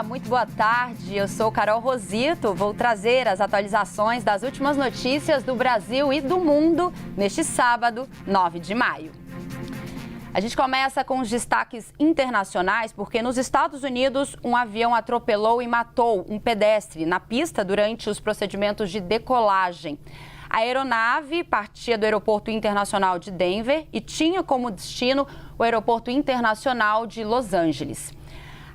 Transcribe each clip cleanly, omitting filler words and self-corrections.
Olá, muito boa tarde. Eu sou Carol Rosito. Vou trazer as atualizações das últimas notícias do Brasil e do mundo neste sábado, 9 de maio. A gente começa com os destaques internacionais, porque nos Estados Unidos um avião atropelou e matou um pedestre na pista durante os procedimentos de decolagem. A aeronave partia do Aeroporto Internacional de Denver e tinha como destino o Aeroporto Internacional de Los Angeles.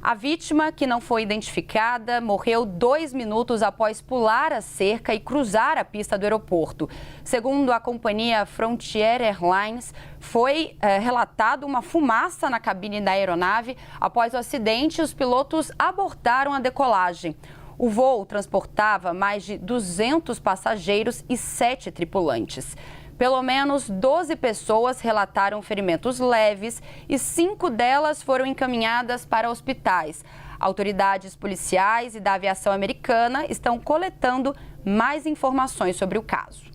A vítima, que não foi identificada, morreu 2 minutos após pular a cerca e cruzar a pista do aeroporto. Segundo a companhia Frontier Airlines, foi relatado uma fumaça na cabine da aeronave. Após o acidente, os pilotos abortaram a decolagem. O voo transportava mais de 200 passageiros e 7 tripulantes. Pelo menos 12 pessoas relataram ferimentos leves e 5 delas foram encaminhadas para hospitais. Autoridades policiais e da aviação americana estão coletando mais informações sobre o caso.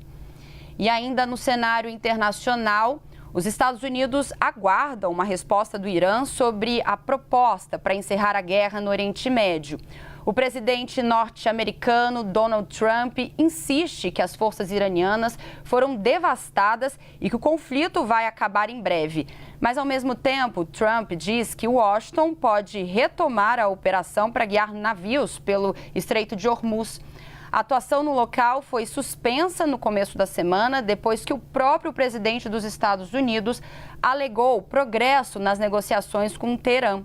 E ainda no cenário internacional, os Estados Unidos aguardam uma resposta do Irã sobre a proposta para encerrar a guerra no Oriente Médio. O presidente norte-americano Donald Trump insiste que as forças iranianas foram devastadas e que o conflito vai acabar em breve. Mas, ao mesmo tempo, Trump diz que Washington pode retomar a operação para guiar navios pelo Estreito de Hormuz. A atuação no local foi suspensa no começo da semana, depois que o próprio presidente dos Estados Unidos alegou progresso nas negociações com Teherã.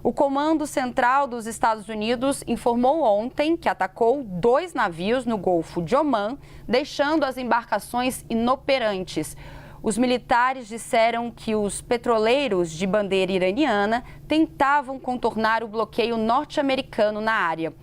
O Comando Central dos Estados Unidos informou ontem que atacou 2 navios no Golfo de Omã, deixando as embarcações inoperantes. Os militares disseram que os petroleiros de bandeira iraniana tentavam contornar o bloqueio norte-americano na área.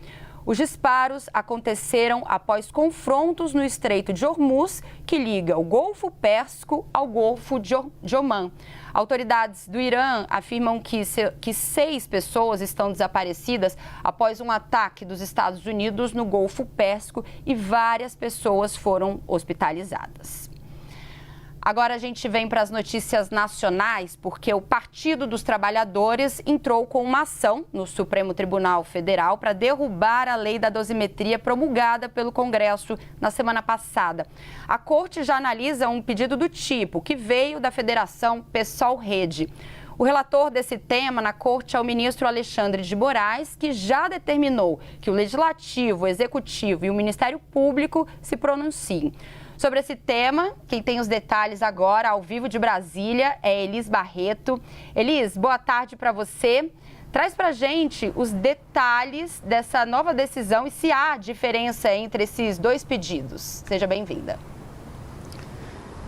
Os disparos aconteceram após confrontos no Estreito de Hormuz, que liga o Golfo Pérsico ao Golfo de Omã. Autoridades do Irã afirmam que 6 pessoas estão desaparecidas após um ataque dos Estados Unidos no Golfo Pérsico e várias pessoas foram hospitalizadas. Agora a gente vem para as notícias nacionais, porque o Partido dos Trabalhadores entrou com uma ação no Supremo Tribunal Federal para derrubar a lei da dosimetria promulgada pelo Congresso na semana passada. A Corte já analisa um pedido do tipo, que veio da Federação PSOL-Rede. O relator desse tema na Corte é o ministro Alexandre de Moraes, que já determinou que o Legislativo, o Executivo e o Ministério Público se pronunciem. Sobre esse tema, quem tem os detalhes agora, ao vivo de Brasília, é Elis Barreto. Elis, boa tarde para você. Traz para a gente os detalhes dessa nova decisão e se há diferença entre esses 2 pedidos. Seja bem-vinda.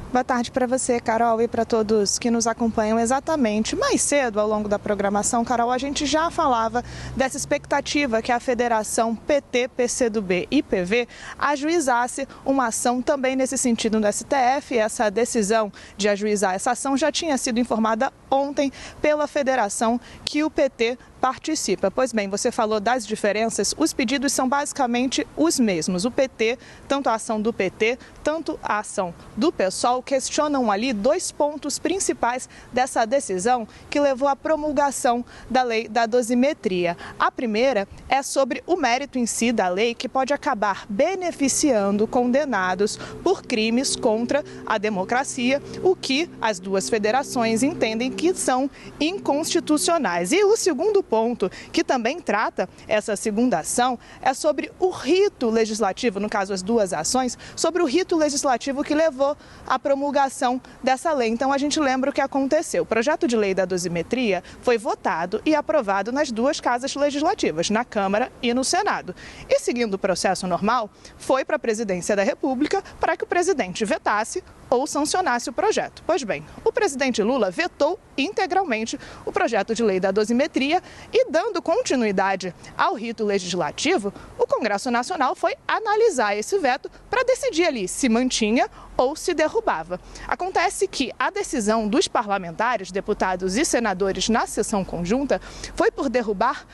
Boa tarde para você, Carol, e para todos que nos acompanham. Exatamente, mais cedo ao longo da programação, Carol, a gente já falava dessa expectativa que a Federação PT, PCdoB e PV ajuizasse uma ação também nesse sentido no STF. Essa decisão de ajuizar essa ação já tinha sido informada ontem pela federação que o PT participa. Pois bem, você falou das diferenças, os pedidos são basicamente os mesmos. O PT, tanto a ação do PT, tanto a ação do PSOL, questionam ali 2 pontos principais dessa decisão que levou à promulgação da lei da dosimetria. A primeira é sobre o mérito em si da lei, que pode acabar beneficiando condenados por crimes contra a democracia, o que as 2 federações entendem que são inconstitucionais. E o segundo ponto, que também trata essa segunda ação, é sobre o rito legislativo, no caso as 2 ações, sobre o rito legislativo que levou à promulgação dessa lei. Então a gente lembra o que aconteceu. O projeto de lei da dosimetria foi votado e aprovado nas 2 casas legislativas, na Câmara e no Senado. E seguindo o processo normal, foi para a presidência da República para que o presidente vetasse ou sancionasse o projeto. Pois bem, o presidente Lula vetou integralmente o projeto de lei da dosimetria e, dando continuidade ao rito legislativo, o Congresso Nacional foi analisar esse veto para decidir ali se mantinha ou se derrubava. Acontece que a decisão dos parlamentares, deputados e senadores na sessão conjunta foi por derrubar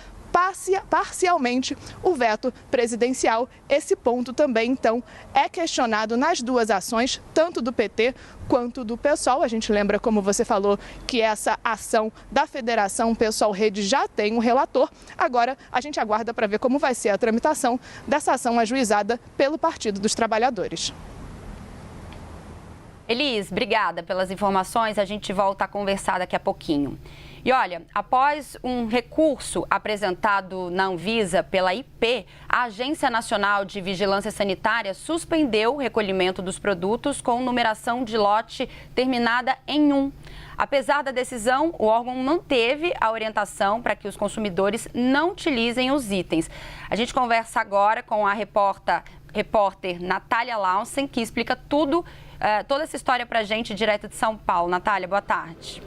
parcialmente o veto presidencial. Esse ponto também, então, é questionado nas duas ações, tanto do PT quanto do PSOL. A gente lembra, como você falou, que essa ação da Federação PSOL-Rede já tem um relator. Agora, a gente aguarda para ver como vai ser a tramitação dessa ação ajuizada pelo Partido dos Trabalhadores. Elis, obrigada pelas informações. A gente volta a conversar daqui a pouquinho. E olha, após um recurso apresentado na Anvisa pela IP, a Agência Nacional de Vigilância Sanitária suspendeu o recolhimento dos produtos com numeração de lote terminada em 1. Apesar da decisão, o órgão manteve a orientação para que os consumidores não utilizem os itens. A gente conversa agora com a repórter Natália Lausen, que explica toda essa história para a gente direto de São Paulo. Natália, boa tarde.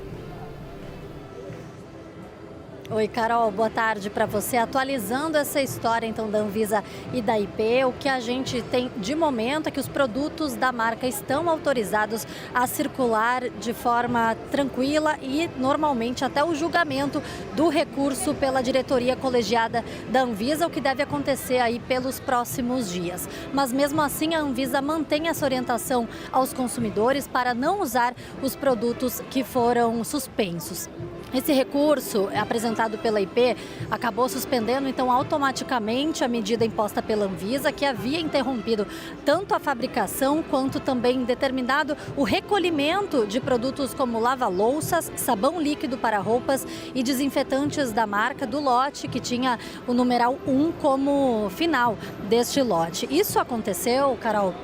Oi, Carol, boa tarde para você. Atualizando essa história, então, da Anvisa e da IP, o que a gente tem de momento é que os produtos da marca estão autorizados a circular de forma tranquila e, normalmente, até o julgamento do recurso pela diretoria colegiada da Anvisa, o que deve acontecer aí pelos próximos dias. Mas, mesmo assim, a Anvisa mantém essa orientação aos consumidores para não usar os produtos que foram suspensos. Esse recurso apresentado pela IP acabou suspendendo, então, automaticamente a medida imposta pela Anvisa, que havia interrompido tanto a fabricação quanto também determinado o recolhimento de produtos como lava-louças, sabão líquido para roupas e desinfetantes da marca do lote, que tinha o numeral 1 como final deste lote. Isso aconteceu, Carol,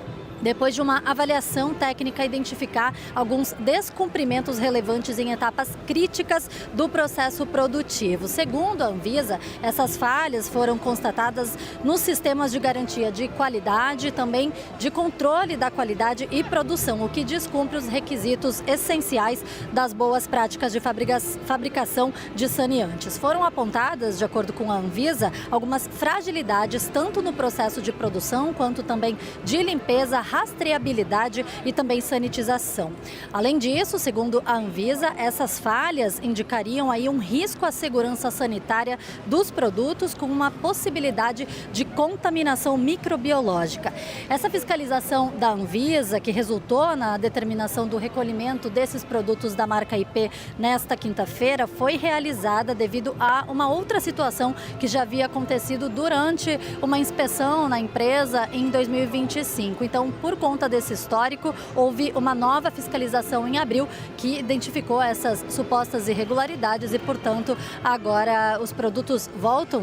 depois de uma avaliação técnica identificar alguns descumprimentos relevantes em etapas críticas do processo produtivo. Segundo a Anvisa, essas falhas foram constatadas nos sistemas de garantia de qualidade e também de controle da qualidade e produção, o que descumpre os requisitos essenciais das boas práticas de fabricação de saneantes. Foram apontadas, de acordo com a Anvisa, algumas fragilidades tanto no processo de produção quanto também de limpeza, rastreabilidade e também sanitização. Além disso, segundo a Anvisa, essas falhas indicariam aí um risco à segurança sanitária dos produtos com uma possibilidade de contaminação microbiológica. Essa fiscalização da Anvisa, que resultou na determinação do recolhimento desses produtos da marca IP nesta quinta-feira, foi realizada devido a uma outra situação que já havia acontecido durante uma inspeção na empresa em 2025. Então, por conta desse histórico, houve uma nova fiscalização em abril que identificou essas supostas irregularidades e, portanto, agora os produtos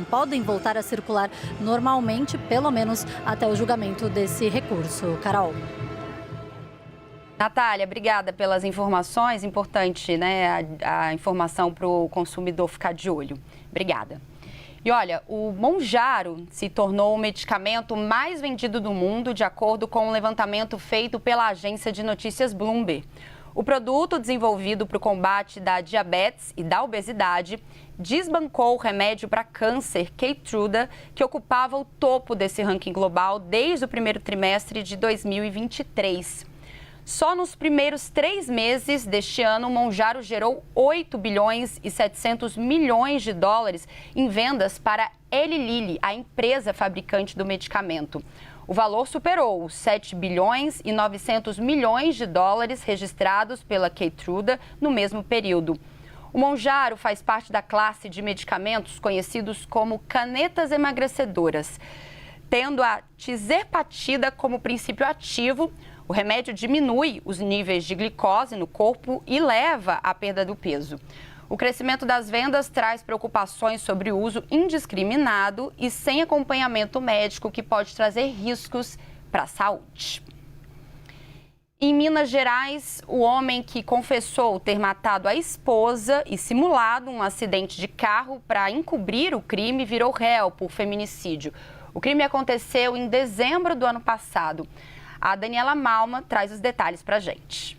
podem voltar a circular normalmente, pelo menos até o julgamento desse recurso. Carol. Natália, obrigada pelas informações. Importante, né, a informação para o consumidor ficar de olho. Obrigada. E olha, o Mounjaro se tornou o medicamento mais vendido do mundo, de acordo com um levantamento feito pela agência de notícias Bloomberg. O produto, desenvolvido para o combate da diabetes e da obesidade, desbancou o remédio para câncer Keytruda, que ocupava o topo desse ranking global desde o primeiro trimestre de 2023. Só nos primeiros 3 meses deste ano, o Mounjaro gerou 8 bilhões e 700 milhões de dólares em vendas para Eli Lilly, a empresa fabricante do medicamento. O valor superou os 7 bilhões e 900 milhões de dólares registrados pela Keytruda no mesmo período. O Mounjaro faz parte da classe de medicamentos conhecidos como canetas emagrecedoras. Tendo a tizerpatida como princípio ativo, o remédio diminui os níveis de glicose no corpo e leva à perda do peso. O crescimento das vendas traz preocupações sobre o uso indiscriminado e sem acompanhamento médico, que pode trazer riscos para a saúde. Em Minas Gerais, o homem que confessou ter matado a esposa e simulado um acidente de carro para encobrir o crime virou réu por feminicídio. O crime aconteceu em dezembro do ano passado. A Daniela Malma traz os detalhes para a gente.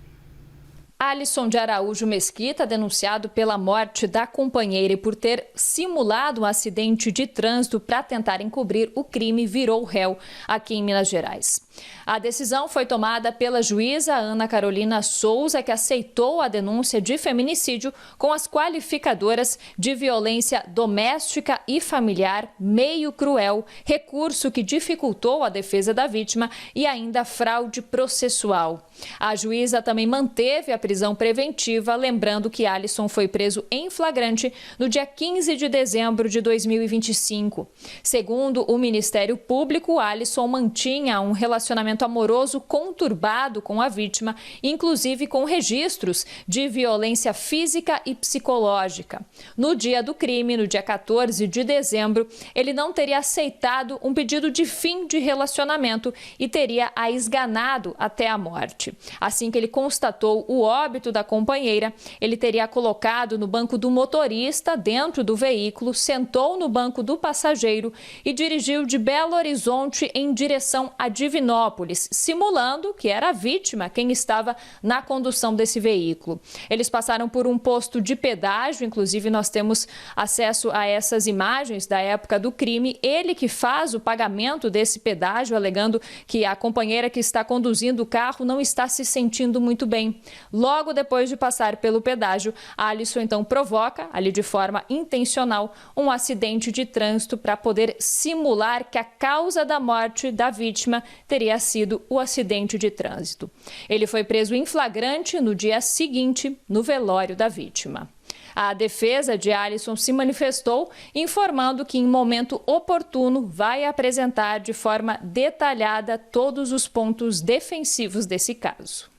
Alisson de Araújo Mesquita, denunciado pela morte da companheira e por ter simulado um acidente de trânsito para tentar encobrir o crime, virou réu aqui em Minas Gerais. A decisão foi tomada pela juíza Ana Carolina Souza, que aceitou a denúncia de feminicídio com as qualificadoras de violência doméstica e familiar, meio cruel, recurso que dificultou a defesa da vítima e ainda fraude processual. A juíza também manteve a prisão preventiva, lembrando que Alisson foi preso em flagrante no dia 15 de dezembro de 2025. Segundo o Ministério Público, Alisson mantinha um relacionamento amoroso conturbado com a vítima, inclusive com registros de violência física e psicológica. No dia do crime, no dia 14 de dezembro, ele não teria aceitado um pedido de fim de relacionamento e teria a esganado até a morte. Assim que ele constatou o óbito da companheira, ele teria colocado no banco do motorista dentro do veículo, sentou no banco do passageiro e dirigiu de Belo Horizonte em direção a Divinópolis, simulando que era a vítima quem estava na condução desse veículo. Eles passaram por um posto de pedágio, inclusive nós temos acesso a essas imagens da época do crime. Ele que faz o pagamento desse pedágio, alegando que a companheira que está conduzindo o carro não está se sentindo muito bem. Logo depois de passar pelo pedágio, Alisson então provoca, ali de forma intencional, um acidente de trânsito para poder simular que a causa da morte da vítima teria sido o acidente de trânsito. Ele foi preso em flagrante no dia seguinte, no velório da vítima. A defesa de Alisson se manifestou, informando que, em momento oportuno, vai apresentar de forma detalhada todos os pontos defensivos desse caso.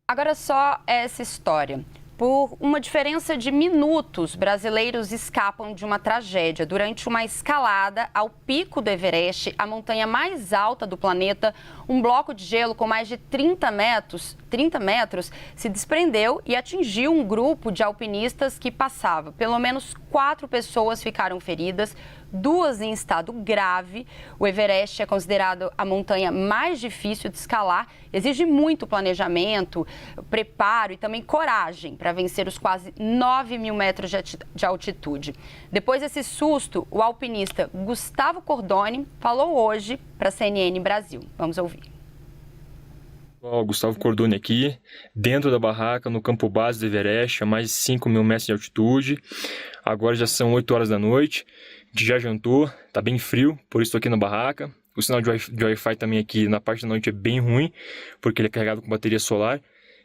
Agora só essa história. Por uma diferença de minutos, brasileiros escapam de uma tragédia. Durante uma escalada ao pico do Everest, a montanha mais alta do planeta, um bloco de gelo com mais de 30 metros se desprendeu e atingiu um grupo de alpinistas que passava. Pelo menos 4 pessoas ficaram feridas, 2 em estado grave. O Everest é considerado a montanha mais difícil de escalar. Exige muito planejamento, preparo e também coragem para vencer os quase 9.000 metros de altitude. Depois desse susto, o alpinista Gustavo Cordoni falou hoje para a CNN Brasil. Vamos ouvir. Gustavo Cordoni aqui, dentro da barraca, no campo base do Everest, a mais de 5.000 metros de altitude. Agora já são 8 horas da noite, a gente já jantou, tá bem frio, por isso estou aqui na barraca. O sinal de Wi-Fi também aqui na parte da noite é bem ruim, porque ele é carregado com bateria solar.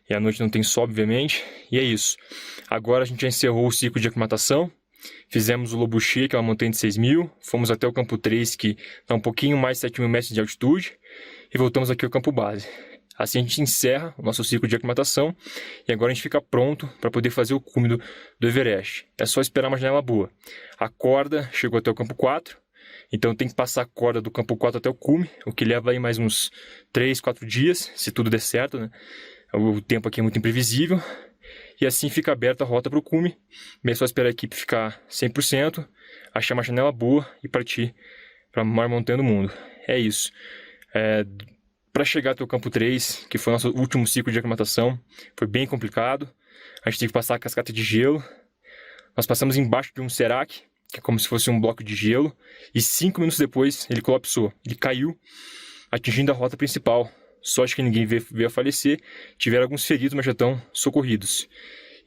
E à noite não tem sol, obviamente. E é isso. Agora a gente já encerrou o ciclo de aclimatação. Fizemos o Lobuche, que é uma montanha de 6.000. Fomos até o campo 3, que está um pouquinho mais de 7.000 metros de altitude. E voltamos aqui ao campo base. Assim a gente encerra o nosso ciclo de aclimatação. E agora a gente fica pronto para poder fazer o cume do Everest. É só esperar uma janela boa. A corda chegou até o campo 4. Então tem que passar a corda do campo 4 até o cume. O que leva aí mais uns 3, 4 dias, se tudo der certo, né? O tempo aqui é muito imprevisível. E assim fica aberta a rota para o cume. É só esperar a equipe ficar 100%, achar uma janela boa e partir para a maior montanha do mundo. É isso. Para chegar até o campo 3, que foi o nosso último ciclo de aclimatação, foi bem complicado. A gente teve que passar a cascata de gelo. Nós passamos embaixo de um serac, que é como se fosse um bloco de gelo. E 5 minutos depois ele colapsou. Ele caiu, atingindo a rota principal. Sorte que ninguém veio a falecer, tiveram alguns feridos, mas já estão socorridos.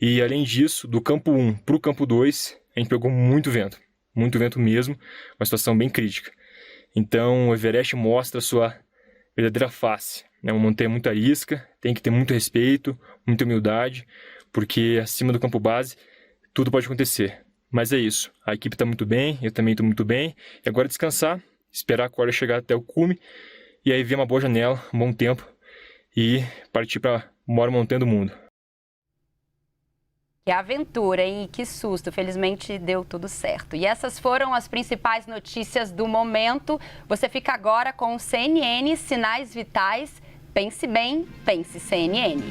E além disso, do campo 1 para o campo 2, a gente pegou muito vento mesmo, uma situação bem crítica. Então o Everest mostra a sua verdadeira face. É uma montanha muito arisca, tem que ter muito respeito, muita humildade, porque acima do campo base tudo pode acontecer. Mas é isso, a equipe está muito bem, eu também estou muito bem, e agora descansar, esperar a corda chegar até o cume, e aí ver uma boa janela, um bom tempo e partir para a maior montanha do mundo. Que aventura, hein? Que susto. Felizmente deu tudo certo. E essas foram as principais notícias do momento. Você fica agora com o CNN Sinais Vitais. Pense bem, pense CNN.